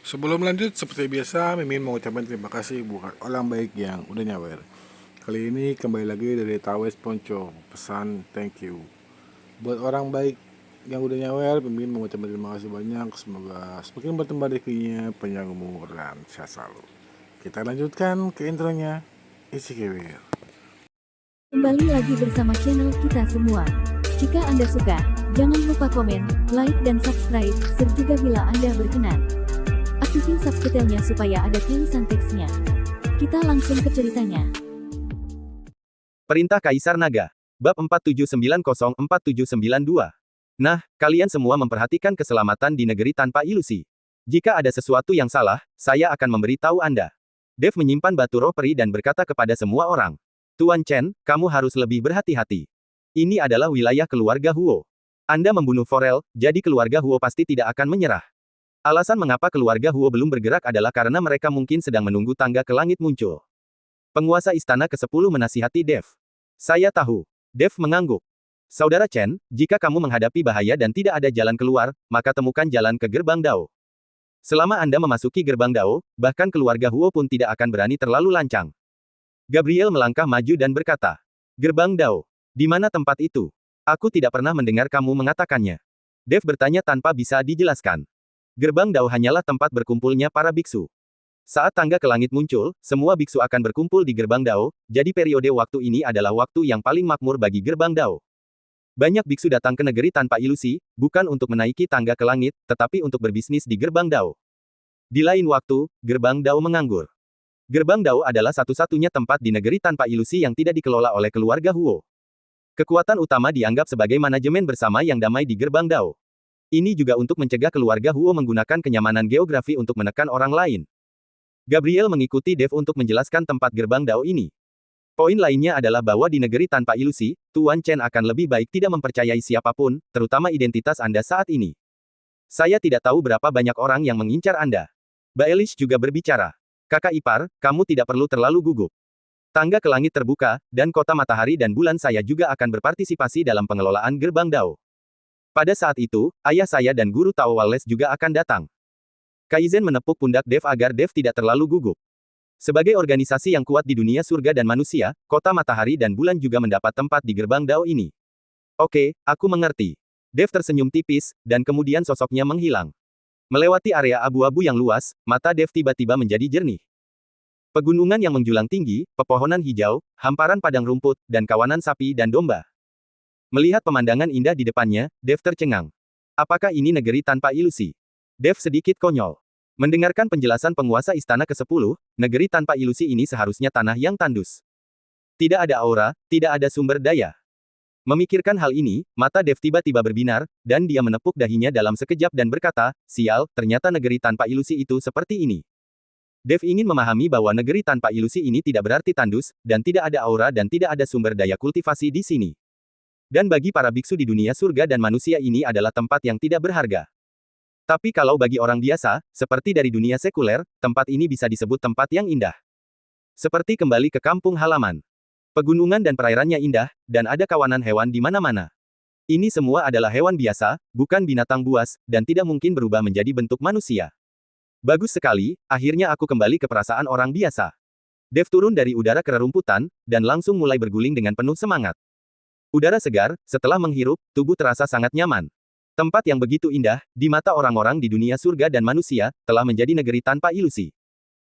Sebelum lanjut, seperti biasa, Mimin mau ucapkan terima kasih buat orang baik yang udah nyawer. Kali ini kembali lagi dari Tawes Ponco, pesan thank you. Buat orang baik yang udah nyawer, Mimin mau ucapkan terima kasih banyak. Semoga semakin bertambah rezekinya, panjang umur, dan sehat selalu. Kita lanjutkan ke intronya, isi kewir. Kembali lagi bersama channel kita semua. Jika Anda suka, jangan lupa komen, like dan subscribe, serta juga bila Anda berkenan. Aktifin subtitlenya supaya ada tulisan teksnya. Kita langsung ke ceritanya. Perintah Kaisar Naga. Bab 47904792. Nah, kalian semua memperhatikan keselamatan di negeri tanpa ilusi. Jika ada sesuatu yang salah, saya akan memberitahu Anda. Dev menyimpan batu roh peri dan berkata kepada semua orang. Tuan Chen, kamu harus lebih berhati-hati. Ini adalah wilayah keluarga Huo. Anda membunuh Forel, jadi keluarga Huo pasti tidak akan menyerah. Alasan mengapa keluarga Huo belum bergerak adalah karena mereka mungkin sedang menunggu tangga ke langit muncul. Penguasa istana ke-10 menasihati Dev. Saya tahu. Dev mengangguk. Saudara Chen, jika kamu menghadapi bahaya dan tidak ada jalan keluar, maka temukan jalan ke gerbang Dao. Selama Anda memasuki gerbang Dao, bahkan keluarga Huo pun tidak akan berani terlalu lancang. Gabriel melangkah maju dan berkata, Gerbang Dao. Di mana tempat itu? Aku tidak pernah mendengar kamu mengatakannya. Dev bertanya tanpa bisa dijelaskan. Gerbang Dao hanyalah tempat berkumpulnya para biksu. Saat tangga ke langit muncul, semua biksu akan berkumpul di gerbang Dao, jadi periode waktu ini adalah waktu yang paling makmur bagi gerbang Dao. Banyak biksu datang ke negeri tanpa ilusi, bukan untuk menaiki tangga ke langit, tetapi untuk berbisnis di gerbang Dao. Di lain waktu, gerbang Dao menganggur. Gerbang Dao adalah satu-satunya tempat di negeri tanpa ilusi yang tidak dikelola oleh keluarga Huo. Kekuatan utama dianggap sebagai manajemen bersama yang damai di gerbang Dao. Ini juga untuk mencegah keluarga Huo menggunakan kenyamanan geografi untuk menekan orang lain. Gabriel mengikuti Dev untuk menjelaskan tempat gerbang Dao ini. Poin lainnya adalah bahwa di negeri tanpa ilusi, Tuan Chen akan lebih baik tidak mempercayai siapapun, terutama identitas Anda saat ini. Saya tidak tahu berapa banyak orang yang mengincar Anda. Baelish juga berbicara. Kakak ipar, kamu tidak perlu terlalu gugup. Tangga ke langit terbuka, dan kota matahari dan bulan saya juga akan berpartisipasi dalam pengelolaan gerbang Dao. Pada saat itu, ayah saya dan guru Tao Wallace juga akan datang. Kaizen menepuk pundak Dev agar Dev tidak terlalu gugup. Sebagai organisasi yang kuat di dunia surga dan manusia, kota matahari dan bulan juga mendapat tempat di gerbang Dao ini. Oke, aku mengerti. Dev tersenyum tipis, dan kemudian sosoknya menghilang. Melewati area abu-abu yang luas, mata Dev tiba-tiba menjadi jernih. Pegunungan yang menjulang tinggi, pepohonan hijau, hamparan padang rumput, dan kawanan sapi dan domba. Melihat pemandangan indah di depannya, Dev tercengang. Apakah ini negeri tanpa ilusi? Dev sedikit konyol. Mendengarkan penjelasan penguasa istana ke-10, negeri tanpa ilusi ini seharusnya tanah yang tandus. Tidak ada aura, tidak ada sumber daya. Memikirkan hal ini, mata Dev tiba-tiba berbinar, dan dia menepuk dahinya dalam sekejap dan berkata, sial, ternyata negeri tanpa ilusi itu seperti ini. Dev ingin memahami bahwa negeri tanpa ilusi ini tidak berarti tandus, dan tidak ada aura dan tidak ada sumber daya kultivasi di sini. Dan bagi para biksu di dunia surga dan manusia ini adalah tempat yang tidak berharga. Tapi kalau bagi orang biasa, seperti dari dunia sekuler, tempat ini bisa disebut tempat yang indah. Seperti kembali ke kampung halaman. Pegunungan dan perairannya indah, dan ada kawanan hewan di mana-mana. Ini semua adalah hewan biasa, bukan binatang buas, dan tidak mungkin berubah menjadi bentuk manusia. Bagus sekali, akhirnya aku kembali ke perasaan orang biasa. Dev turun dari udara ke rerumputan, dan langsung mulai berguling dengan penuh semangat. Udara segar, setelah menghirup, tubuh terasa sangat nyaman. Tempat yang begitu indah, di mata orang-orang di dunia surga dan manusia, telah menjadi negeri tanpa ilusi.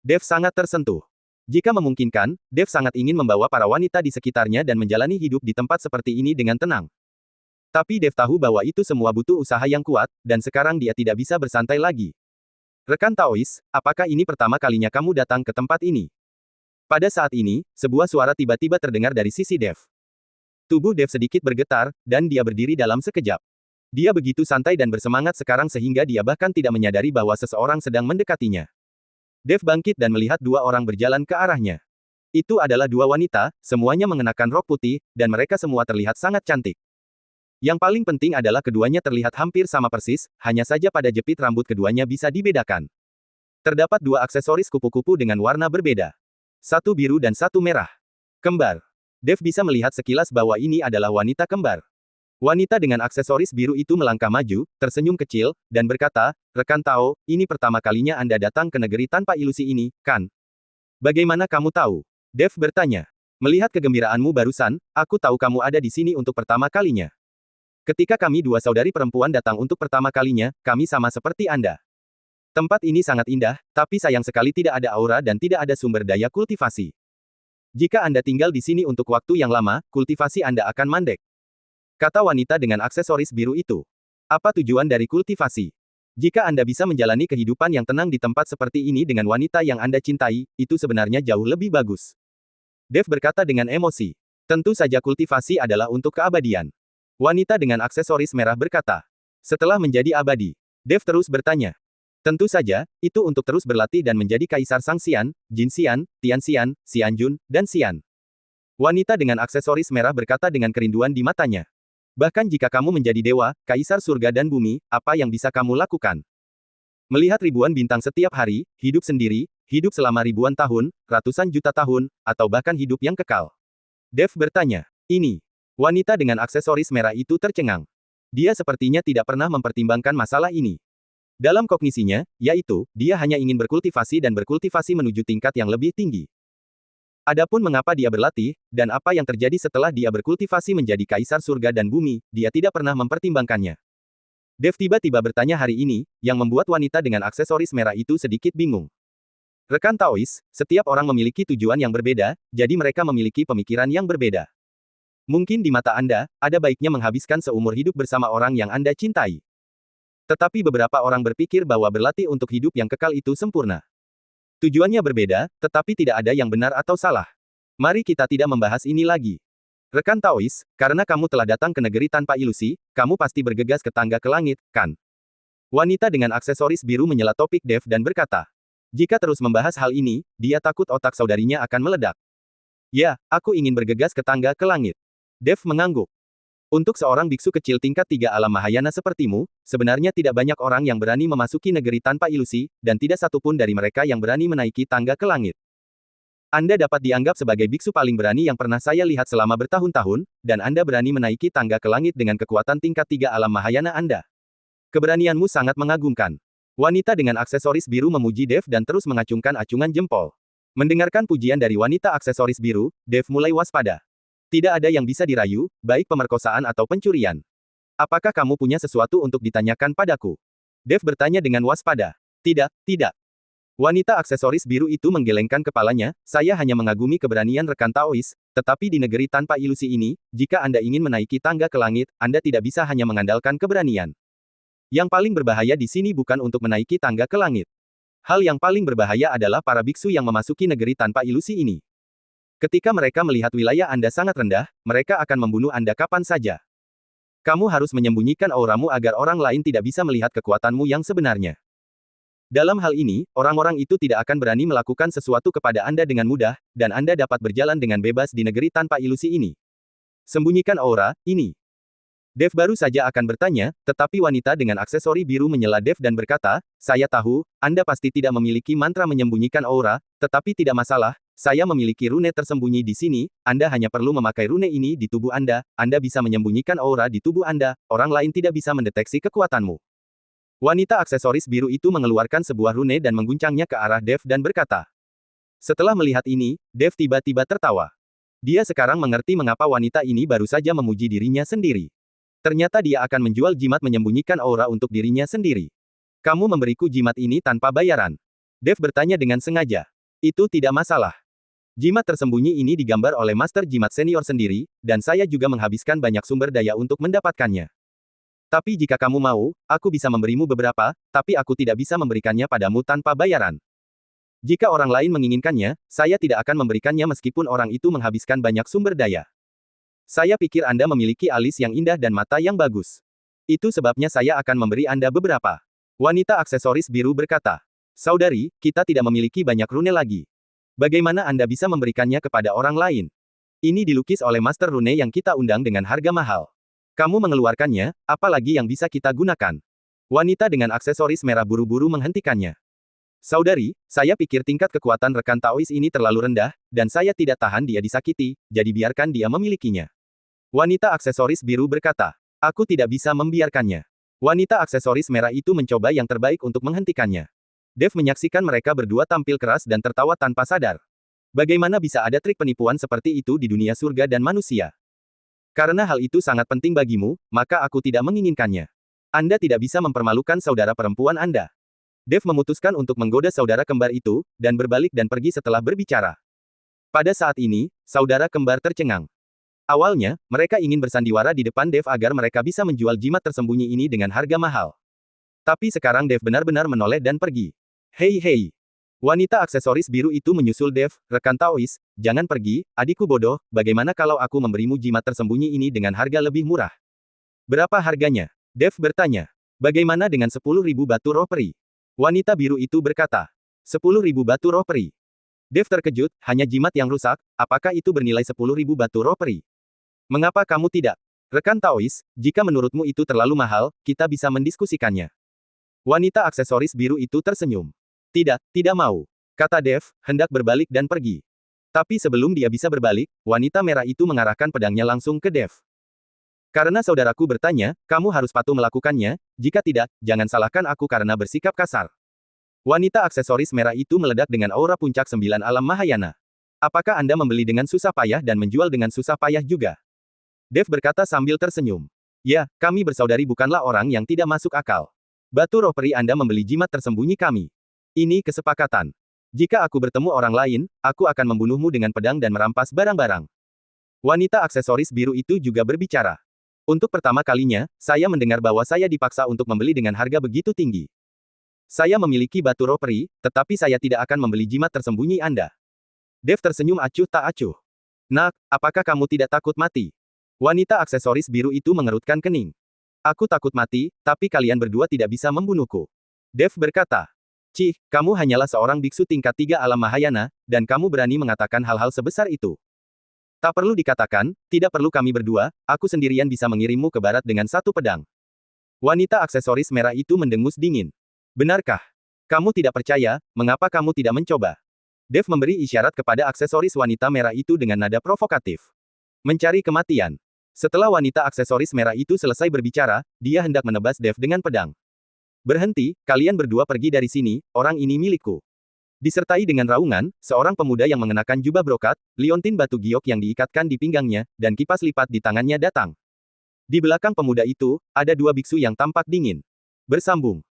Dev sangat tersentuh. Jika memungkinkan, Dev sangat ingin membawa para wanita di sekitarnya dan menjalani hidup di tempat seperti ini dengan tenang. Tapi Dev tahu bahwa itu semua butuh usaha yang kuat, dan sekarang dia tidak bisa bersantai lagi. Rekan Taois, apakah ini pertama kalinya kamu datang ke tempat ini? Pada saat ini, sebuah suara tiba-tiba terdengar dari sisi Dev. Tubuh Dev sedikit bergetar, dan dia berdiri dalam sekejap. Dia begitu santai dan bersemangat sekarang sehingga dia bahkan tidak menyadari bahwa seseorang sedang mendekatinya. Dev bangkit dan melihat dua orang berjalan ke arahnya. Itu adalah dua wanita, semuanya mengenakan rok putih, dan mereka semua terlihat sangat cantik. Yang paling penting adalah keduanya terlihat hampir sama persis, hanya saja pada jepit rambut keduanya bisa dibedakan. Terdapat dua aksesoris kupu-kupu dengan warna berbeda. Satu biru dan satu merah. Kembar. Dev bisa melihat sekilas bahwa ini adalah wanita kembar. Wanita dengan aksesoris biru itu melangkah maju, tersenyum kecil, dan berkata, "Rekan Tao, ini pertama kalinya Anda datang ke negeri tanpa ilusi ini, kan?" "Bagaimana kamu tahu?" Dev bertanya. "Melihat kegembiraanmu barusan, aku tahu kamu ada di sini untuk pertama kalinya. Ketika kami dua saudari perempuan datang untuk pertama kalinya, kami sama seperti Anda. Tempat ini sangat indah, tapi sayang sekali tidak ada aura dan tidak ada sumber daya kultivasi. Jika Anda tinggal di sini untuk waktu yang lama, kultivasi Anda akan mandek," kata wanita dengan aksesoris biru itu. "Apa tujuan dari kultivasi? Jika Anda bisa menjalani kehidupan yang tenang di tempat seperti ini dengan wanita yang Anda cintai, itu sebenarnya jauh lebih bagus." Dev berkata dengan emosi. "Tentu saja kultivasi adalah untuk keabadian." Wanita dengan aksesoris merah berkata. "Setelah menjadi abadi." Dev terus bertanya. "Tentu saja, itu untuk terus berlatih dan menjadi kaisar Sang Xian, Jin Xian, Tian Xian, Xianjun, dan Xian." Wanita dengan aksesoris merah berkata dengan kerinduan di matanya. "Bahkan jika kamu menjadi dewa, kaisar surga dan bumi, apa yang bisa kamu lakukan? Melihat ribuan bintang setiap hari, hidup sendiri, hidup selama ribuan tahun, ratusan juta tahun, atau bahkan hidup yang kekal?" Dev bertanya. Ini. Wanita dengan aksesoris merah itu tercengang. Dia sepertinya tidak pernah mempertimbangkan masalah ini. Dalam kognisinya, yaitu, dia hanya ingin berkultivasi dan berkultivasi menuju tingkat yang lebih tinggi. Adapun mengapa dia berlatih, dan apa yang terjadi setelah dia berkultivasi menjadi kaisar surga dan bumi, dia tidak pernah mempertimbangkannya. Dev tiba-tiba bertanya hari ini, yang membuat wanita dengan aksesoris merah itu sedikit bingung. "Rekan Taois, setiap orang memiliki tujuan yang berbeda, jadi mereka memiliki pemikiran yang berbeda. Mungkin di mata Anda, ada baiknya menghabiskan seumur hidup bersama orang yang Anda cintai. Tetapi beberapa orang berpikir bahwa berlatih untuk hidup yang kekal itu sempurna. Tujuannya berbeda, tetapi tidak ada yang benar atau salah. Mari kita tidak membahas ini lagi. Rekan Taois, karena kamu telah datang ke negeri tanpa ilusi, kamu pasti bergegas ke tangga ke langit, kan?" Wanita dengan aksesoris biru menyela topik Dev dan berkata. Jika terus membahas hal ini, dia takut otak saudarinya akan meledak. "Ya, aku ingin bergegas ke tangga ke langit." Dev mengangguk. "Untuk seorang biksu kecil tingkat 3 alam Mahayana sepertimu, sebenarnya tidak banyak orang yang berani memasuki negeri tanpa ilusi, dan tidak satupun dari mereka yang berani menaiki tangga ke langit. Anda dapat dianggap sebagai biksu paling berani yang pernah saya lihat selama bertahun-tahun, dan Anda berani menaiki tangga ke langit dengan kekuatan tingkat 3 alam Mahayana Anda. Keberanianmu sangat mengagumkan." Wanita dengan aksesoris biru memuji Dev dan terus mengacungkan acungan jempol. Mendengarkan pujian dari wanita aksesoris biru, Dev mulai waspada. Tidak ada yang bisa dirayu, baik pemerkosaan atau pencurian. "Apakah kamu punya sesuatu untuk ditanyakan padaku?" Dev bertanya dengan waspada. "Tidak, tidak." Wanita aksesoris biru itu menggelengkan kepalanya, "Saya hanya mengagumi keberanian rekan Taois, tetapi di negeri tanpa ilusi ini, jika Anda ingin menaiki tangga ke langit, Anda tidak bisa hanya mengandalkan keberanian. Yang paling berbahaya di sini bukan untuk menaiki tangga ke langit. Hal yang paling berbahaya adalah para biksu yang memasuki negeri tanpa ilusi ini. Ketika mereka melihat wilayah Anda sangat rendah, mereka akan membunuh Anda kapan saja. Kamu harus menyembunyikan auramu agar orang lain tidak bisa melihat kekuatanmu yang sebenarnya. Dalam hal ini, orang-orang itu tidak akan berani melakukan sesuatu kepada Anda dengan mudah, dan Anda dapat berjalan dengan bebas di negeri tanpa ilusi ini. Sembunyikan aura, ini." Dev baru saja akan bertanya, tetapi wanita dengan aksesori biru menyela Dev dan berkata, "Saya tahu, Anda pasti tidak memiliki mantra menyembunyikan aura, tetapi tidak masalah, saya memiliki rune tersembunyi di sini, Anda hanya perlu memakai rune ini di tubuh Anda bisa menyembunyikan aura di tubuh Anda, orang lain tidak bisa mendeteksi kekuatanmu." Wanita aksesoris biru itu mengeluarkan sebuah rune dan mengguncangnya ke arah Dev dan berkata. Setelah melihat ini, Dev tiba-tiba tertawa. Dia sekarang mengerti mengapa wanita ini baru saja memuji dirinya sendiri. Ternyata dia akan menjual jimat menyembunyikan aura untuk dirinya sendiri. "Kamu memberiku jimat ini tanpa bayaran?" Dev bertanya dengan sengaja. "Itu tidak masalah. Jimat tersembunyi ini digambar oleh Master Jimat Senior sendiri, dan saya juga menghabiskan banyak sumber daya untuk mendapatkannya. Tapi jika kamu mau, aku bisa memberimu beberapa, tapi aku tidak bisa memberikannya padamu tanpa bayaran. Jika orang lain menginginkannya, saya tidak akan memberikannya meskipun orang itu menghabiskan banyak sumber daya. Saya pikir Anda memiliki alis yang indah dan mata yang bagus. Itu sebabnya saya akan memberi Anda beberapa." Wanita aksesoris biru berkata. "Saudari, kita tidak memiliki banyak rune lagi. Bagaimana Anda bisa memberikannya kepada orang lain? Ini dilukis oleh Master Rune yang kita undang dengan harga mahal. Kamu mengeluarkannya, apalagi yang bisa kita gunakan?" Wanita dengan aksesoris merah buru-buru menghentikannya. "Saudari, saya pikir tingkat kekuatan rekan Taois ini terlalu rendah, dan saya tidak tahan dia disakiti, jadi biarkan dia memilikinya." Wanita aksesoris biru berkata. Aku tidak bisa membiarkannya. Wanita aksesoris merah itu mencoba yang terbaik untuk menghentikannya. Dev menyaksikan mereka berdua tampil keras dan tertawa tanpa sadar. Bagaimana bisa ada trik penipuan seperti itu di dunia surga dan manusia? Karena hal itu sangat penting bagimu, maka aku tidak menginginkannya. Anda tidak bisa mempermalukan saudara perempuan Anda. Dev memutuskan untuk menggoda saudara kembar itu, dan berbalik dan pergi setelah berbicara. Pada saat ini, saudara kembar tercengang. Awalnya, mereka ingin bersandiwara di depan Dev agar mereka bisa menjual jimat tersembunyi ini dengan harga mahal. Tapi sekarang Dev benar-benar menoleh dan pergi. Hei hei. Wanita aksesoris biru itu menyusul Dev, rekan Taois, jangan pergi, adikku bodoh, bagaimana kalau aku memberimu jimat tersembunyi ini dengan harga lebih murah? Berapa harganya? Dev bertanya. Bagaimana dengan 10.000 batu roh peri? Wanita biru itu berkata. 10.000 batu roh peri. Dev terkejut, hanya jimat yang rusak, apakah itu bernilai 10.000 batu roh peri? Mengapa kamu tidak? Rekan Taois, jika menurutmu itu terlalu mahal, kita bisa mendiskusikannya. Wanita aksesoris biru itu tersenyum. Tidak, tidak mau. Kata Dev, hendak berbalik dan pergi. Tapi sebelum dia bisa berbalik, wanita merah itu mengarahkan pedangnya langsung ke Dev. Karena saudaraku bertanya, kamu harus patuh melakukannya, jika tidak, jangan salahkan aku karena bersikap kasar. Wanita aksesoris merah itu meledak dengan aura puncak 9 alam Mahayana. Apakah Anda membeli dengan susah payah dan menjual dengan susah payah juga? Dev berkata sambil tersenyum. Ya, kami bersaudari bukanlah orang yang tidak masuk akal. Batu roh peri Anda membeli jimat tersembunyi kami. Ini kesepakatan. Jika aku bertemu orang lain, aku akan membunuhmu dengan pedang dan merampas barang-barang. Wanita aksesoris biru itu juga berbicara. Untuk pertama kalinya, saya mendengar bahwa saya dipaksa untuk membeli dengan harga begitu tinggi. Saya memiliki batu roh peri, tetapi saya tidak akan membeli jimat tersembunyi Anda. Dev tersenyum acuh tak acuh. Nak, apakah kamu tidak takut mati? Wanita aksesoris biru itu mengerutkan kening. Aku takut mati, tapi kalian berdua tidak bisa membunuhku. Dev berkata. Cih, kamu hanyalah seorang biksu tingkat 3 alam Mahayana, dan kamu berani mengatakan hal-hal sebesar itu. Tak perlu dikatakan, tidak perlu kami berdua, aku sendirian bisa mengirimmu ke barat dengan satu pedang. Wanita aksesoris merah itu mendengus dingin. Benarkah? Kamu tidak percaya, mengapa kamu tidak mencoba? Dev memberi isyarat kepada aksesoris wanita merah itu dengan nada provokatif. Mencari kematian. Setelah wanita aksesoris merah itu selesai berbicara, dia hendak menebas Dev dengan pedang. Berhenti, kalian berdua pergi dari sini, orang ini milikku. Disertai dengan raungan, seorang pemuda yang mengenakan jubah brokat, liontin batu giok yang diikatkan di pinggangnya, dan kipas lipat di tangannya datang. Di belakang pemuda itu, ada dua biksu yang tampak dingin. Bersambung.